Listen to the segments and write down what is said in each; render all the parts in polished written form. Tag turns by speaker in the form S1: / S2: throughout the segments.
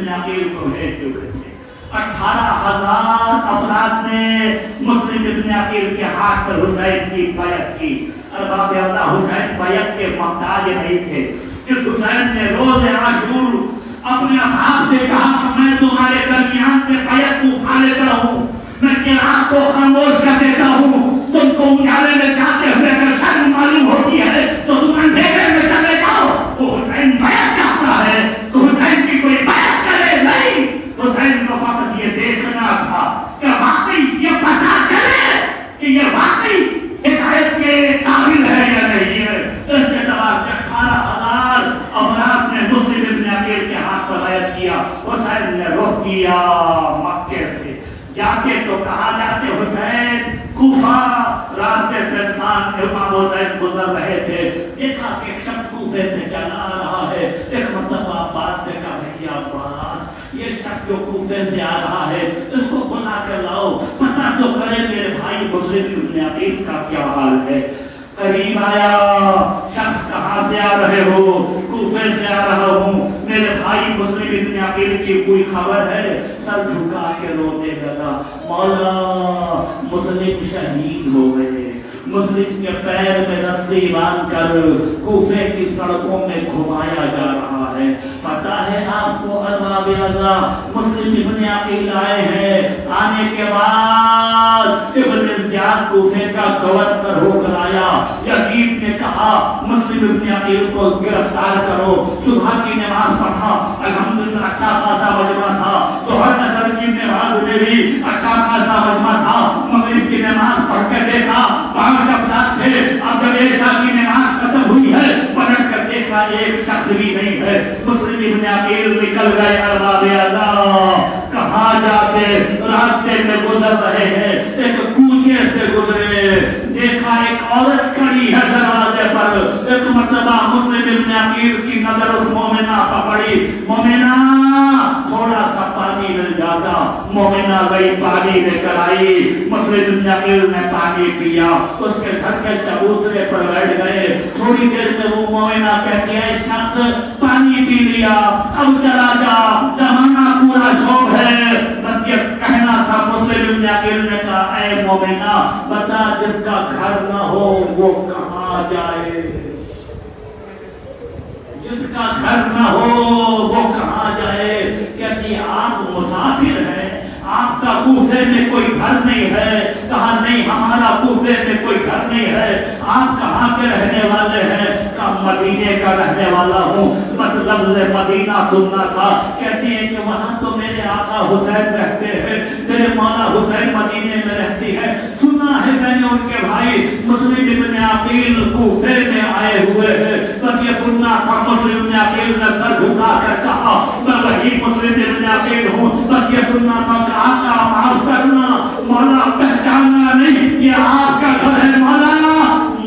S1: ابن عقیل کو بھیج چکے تھے. 18,000 افراد نے مسلم ابن عقیل کے ہاتھ پر حسین کی بیعت کی. ارباب اللہ حسین بیعت کے محتاج نہیں تھے. اس حسین نے روز عاشور اپنے اصحاب سے کہا کہ میں تمہارے درمیان سے بیعت کو اٹھا لیتا ہوں, میں قرآن کو خاموش کر دیتا ہوں. تم کو اجالے میں جاتے ہوئے اگر شرم معلوم ہوتی ہے تو تم اندھیرے میں چلے جاؤ. وہ حسین بیعت چاہتا ہے تو حسین کی کوئی بیعت کرے نہیں. حسین کو فقط یہ دیکھنا تھا کہ واقعی یہ پتہ چلے کہ یہ واقعی ہدایت کے قابل ہے یا نہیں ہے. اس کے بعد 18,000 افراد نے مسلم ابن عقیل کے ہاتھ پر بیعت کیا. حسین نے رخ کیا مکے سے. جاتے تو کہا جاتے حسین کوفہ. راستے سے انسان امام حسین گزر رہے تھے, دیکھا کہ ایک شخص کوفے سے چلا آ رہا ہے. ایک مرتبہ عباس نے کہا بھیا عباس, یہ شخص جو کوفے سے آ رہا ہے اس کو بلا کے لاؤ, پتہ تو کرے میرے بھائی مسلم ابن عقیل کا کیا حال ہے. قریب آیا, شخص کہاں سے آ رہے ہو؟ کوفے سے آ رہا ہوں, میرے بھائی مسلم ابن عقیل کی کوئی خبر ہے؟ سر جھکا کے رونے لگا, مولا مسلم شہید ہو گئے. مسلم کے پیر میں رسی باندھ کر کوفے کی سڑکوں میں گھمایا جا رہا ہے. پتا ہے آپ کو ارباب اعضاء مسلم ابن عقیل آئے ہیں. آنے کے بعد ابن امتیاز کوفے کا گورنر ہو کر آیا. یزید نے کہا مسلم ابن عقیل کو گرفتار کرو. صبح کی نماز پڑھا, الحمدللہ اچھا خاصا مجمع تھا. ظہر اثر کی نماز میں بھی اچھا خاصا مجمع تھا. مغرب کی نماز پڑھ کے دیکھا 5 افراد تھے. اب جب عشاء کی نماز ختم ہوئی ہے پلٹ کر دیکھا ایک شخص بھی نہیں ہے. مسلم ابن عقیل نکل گئے. ارباب اعضاء کہاں جاتے؟ راستے میں گزر رہے ہیں, ایک کوچے سے گزرے, دیکھا ایک عورت کھڑی ہے دروازے پر. ایک مرتبہ مسلم ابن عقیل کی نظر اس مومنہ پر پڑی. مومنہ تھوڑا سا پانی مل جاتا. مومنہ گئی پانی لے کر آئی. مسلم ابن عقیل نے پانی پیا. اس کے گھر کے چبوترے پر بیٹھ گئے. تھوڑی دیر میں وہ مومنہ کہتی ہے شخص پانی پی لیا, اب چلا جا, زمانہ پورا شوق ہے. بس یہ کہنا تھا. مسلم ابن عقیل نے کہا اے مومنہ بتا جس کا گھر نہ ہو وہ کہاں جائے؟ جس کا گھر نہ ہو وہ کہاں جائے؟ کہتی آپ مسافر ہیں, آپ کا کوفے میں کوئی گھر نہیں ہے. کہا نہیں ہمارا کوفے میں کوئی گھر نہیں ہے. آپ کہاں کے رہنے والے ہیں؟ کہا مدینے کا رہنے والا ہوں. مطلب مدینہ سننا تھا. کہتی ہیں کہ وہاں تو میرے آقا حسین رہتے ہیں, میرے مولا حسین مدینے میں رہتی ہے. سنا ہے میں نے ان کے بھائی مسلم ابن عقیل کوفے میں آئے ہوئے ہیں. بس یہ سننا تھا. مسلم ابن عقیل نے سر جھکا کر کہا میں وہی مسلم ابن عقیل ہوں. بس یہ سننا تھا کہ آقا معاف کرنا, مولا پہچاننا نہیں, یہ آپ کا گھر ہے مولا.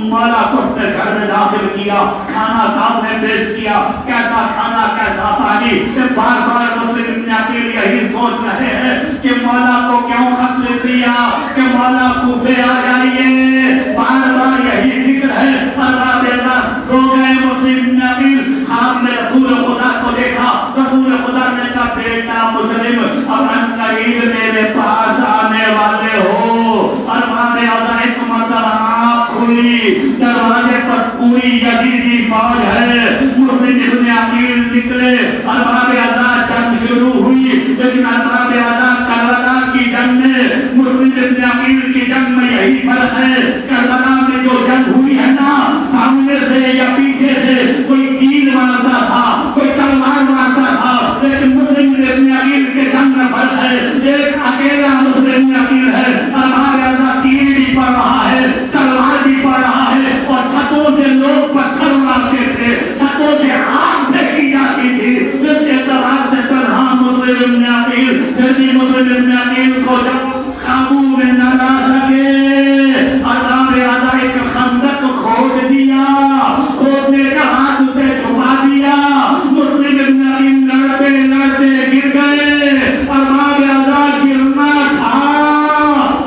S1: مولا کو اپنے گھر میں داخل کیا, کھانا سامنے پیش کیا. کیسا کھانا کیسا پانی. بار بار مسلم ابن عقیل یہی سوچ رہے ہیں کہ مولا کو کیوں خط لے دیا کہ مولا کوفے آ جائیے. بار بار یہی فکر ہے. اللہ دینا رو گئے مسلم ابن عقیل. خواب میں رسول خدا کو دیکھا. رسول خدا نے کہا بیٹا مسلم اب قریب میرے پاس آنے والے ہو. اور وہاں میں ایک مرتبہ آنکھ کھلی, دروازے پر پوری یزیدی فوج ہے. مسلم ابن عقیل نکلے. ارباب اعضاء جنگ شروع ہوئی. لیکن ارباب اعضاء کربلا کی جنگ میں مسلم ابن عقیل کی جنگ میں یہی فرق ہے. کربلا میں جو جنگ ہوئی ہے نا, سامنے سے یا پیچھے سے کوئی تیر مارتا تھا, کوئی تلوار مارتا تھا. لیکن مسلم ابن عقیل کے جنگ میں فرق ہے. ایک اکیلا مسلم ابن عقیل ہے. ارباب اعضاء تیر بھی پڑ رہا ہے, تلوار بھی پڑ رہا ہے, اور چھتوں سے لوگ پتھر مارتے تھے, چھتوں سے آگ پھینکی جاتی تھی. اس اعتبار سے تنہا مسلم ابن عقیل. پھر بھی مسلم ابن عقیل کو جب قابو میں نہ لا سکے, ارباب اعضاء ایک خندق کھود دیا. کھودنے کا ہاتھ اسے چھپا دیا. مسلم ابن عقیل لڑتے لڑتے گر گئے. ارباب اعضاء گرنا تھا.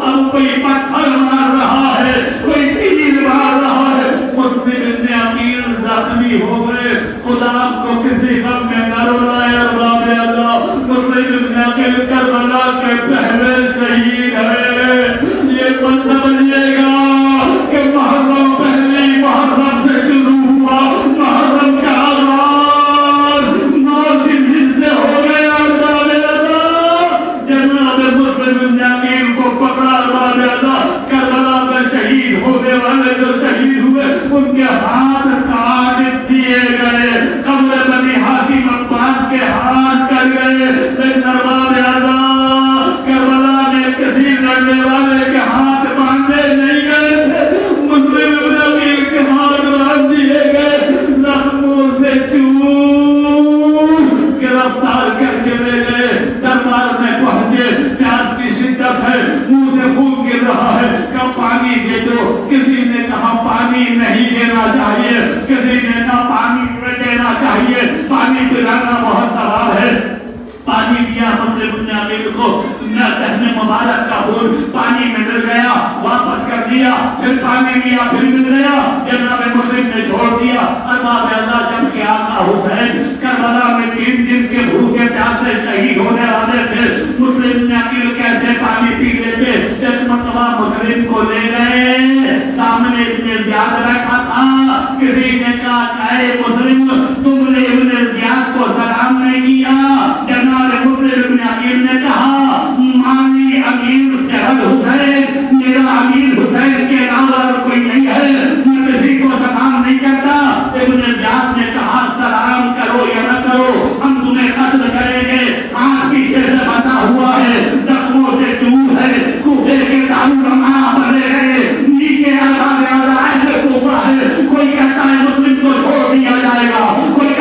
S1: اب کوئی پتھر مار رہا ہے, کوئی تیر مار رہا ہے. مسلم ابن عقیل زخمی ہو گئے. خدا کو کسی غم میں نہ رلائے. ارباب اعضاء لیکن کربلا کے پہلے شہید ہے. یہ مت سمجھیے گا کہ محرم پہلی محرم سے شروع ہوا. محرم کا آغاز 9 دن سے ہو گیا. جناب مسلم ابن عقیل کو پکڑا کربلا میں شہید ہونے والے جو شہید ہوئے ان کے ہاتھ کاٹ دیے گئے. قبر بنی ہاشم عباس کے ہاتھ کٹ گئے. لیکن ارباب اعزاز کربلا میں کسی لڑنے والے کے ہاتھ باندھے نہیں گئے تھے. مسلم ابن عقیل کے ہاتھ باندھ دیے گئے. زخموں سے چور گرفتار کر کے لے گئے. دربار میں پہنچے. پیاس کی شدت ہے, منہ سے خون گر رہا ہے. کب پانی دے دو. کسی نے کہا پانی نہیں دینا چاہیے, کسی نے کہا پانی دینا چاہیے. پانی پلانا بہت ثواب ہے. پانی دیا مسلم ابن عقیل کو. دہن مبارک کا بول پانی میں مل گیا, واپس کر دیا. پھر پانی لیا, پھر مل گیا. جناب مسلم نے چھوڑ دیا. ارباب اعزاز جب کہ آقا حسین کربلا میں 3 دن کے بھوکے پیاسے شہید ہونے والے تھے. مسلم ابن عقیل کیسے پانی پی لیتے. ایک مرتبہ مسلم کو لے گئے, سامنے ابن زیاد بیٹھا تھا. کسی نے کہا اے مسلم تم نے ابن زیاد کو سلام نہیں کیا. جناب مسلم ابن عقیل نے کہا مانی امیر سہل حسین, میرا امیر حسین کے علاوہ کوئی نہیں ہے, میں کسی کو سلام نہیں کرتا. ابن زیاد نے کہا سلام کرو یا نہ کرو, ہم تمہیں قتل کریں گے. آنکھ پیچھے سے بتا ہوا ہے, زخموں سے چور ہے, کوفے کے دارالعلوم بنے ہیں, نیچے ایسے کوفہ ہے. کوئی کہتا ہے مسلم کو چھوڑ دیا جائے گا, کوئی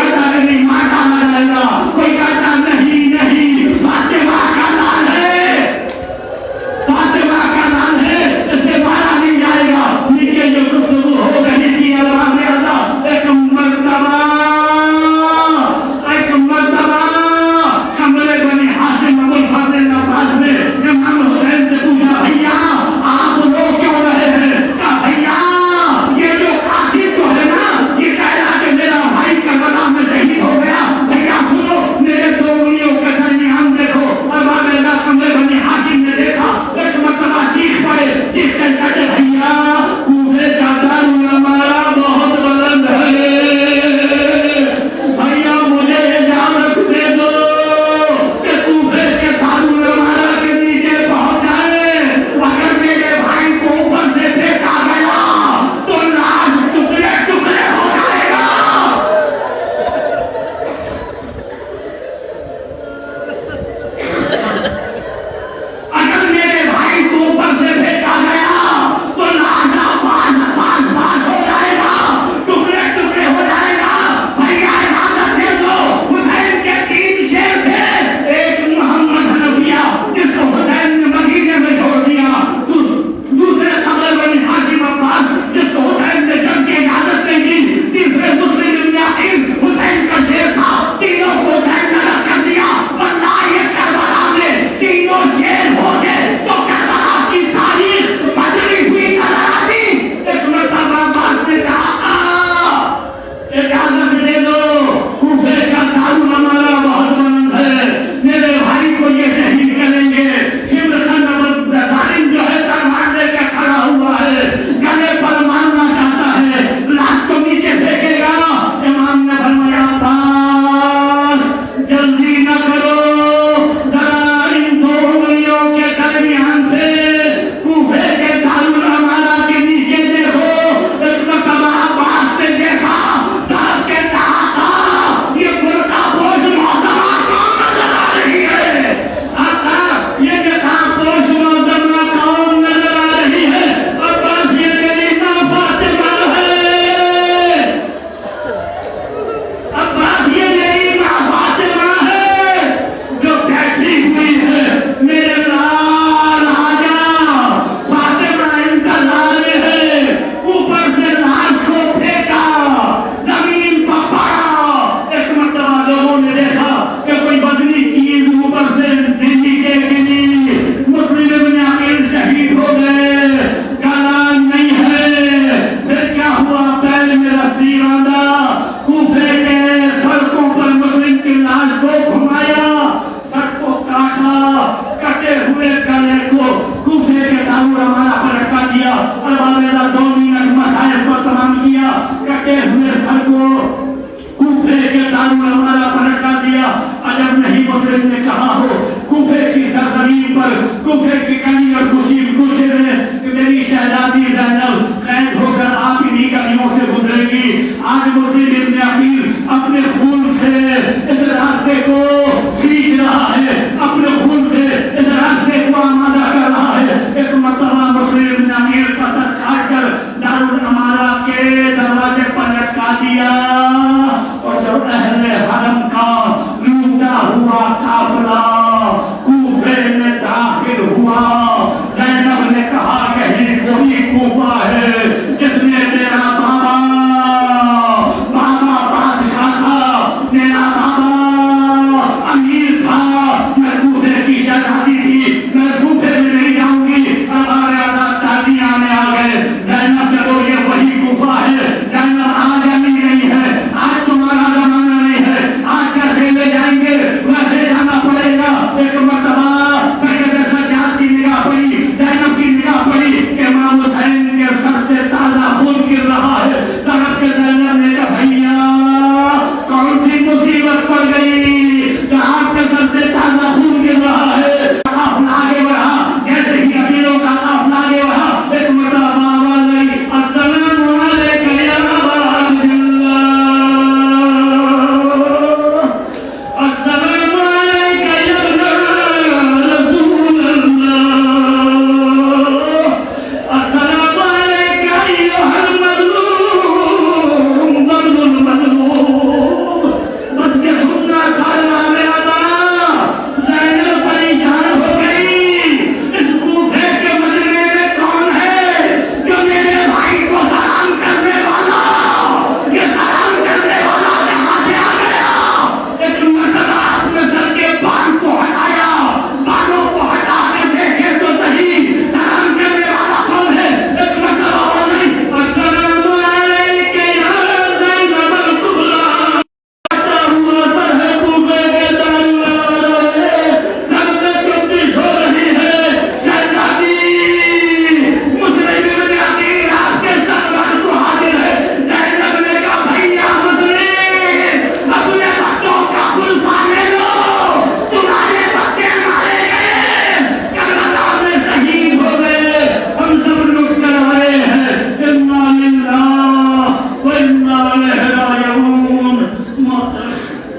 S1: صحیح مسلم نے کہا ہو کوفے کی سرزمین پر کوفے کی گلی اور کوچے میں کہ میری شہزادی زینب قید ہو کر آپ انہی گلیوں سے گزرے گی. آج مسلم ابن عقیل اپنے خون سے اس راستے کو سیچ رہا ہے, اپنے خون سے اس راستے کو آمادہ کر رہا ہے. ایک مرتبہ مسلم ابن عقیل کا سر کاٹ کر دارالامارہ کے دروازے پر لٹکا دیا اور جب اہل حرم کا لوٹا ہوا قافلہ کوفے میں داخل ہوا, زینب نے کہا کہ وہی کوفہ ہے جس میں میرا بابا بادشاہ تھا, میرا بابا امیر تھا,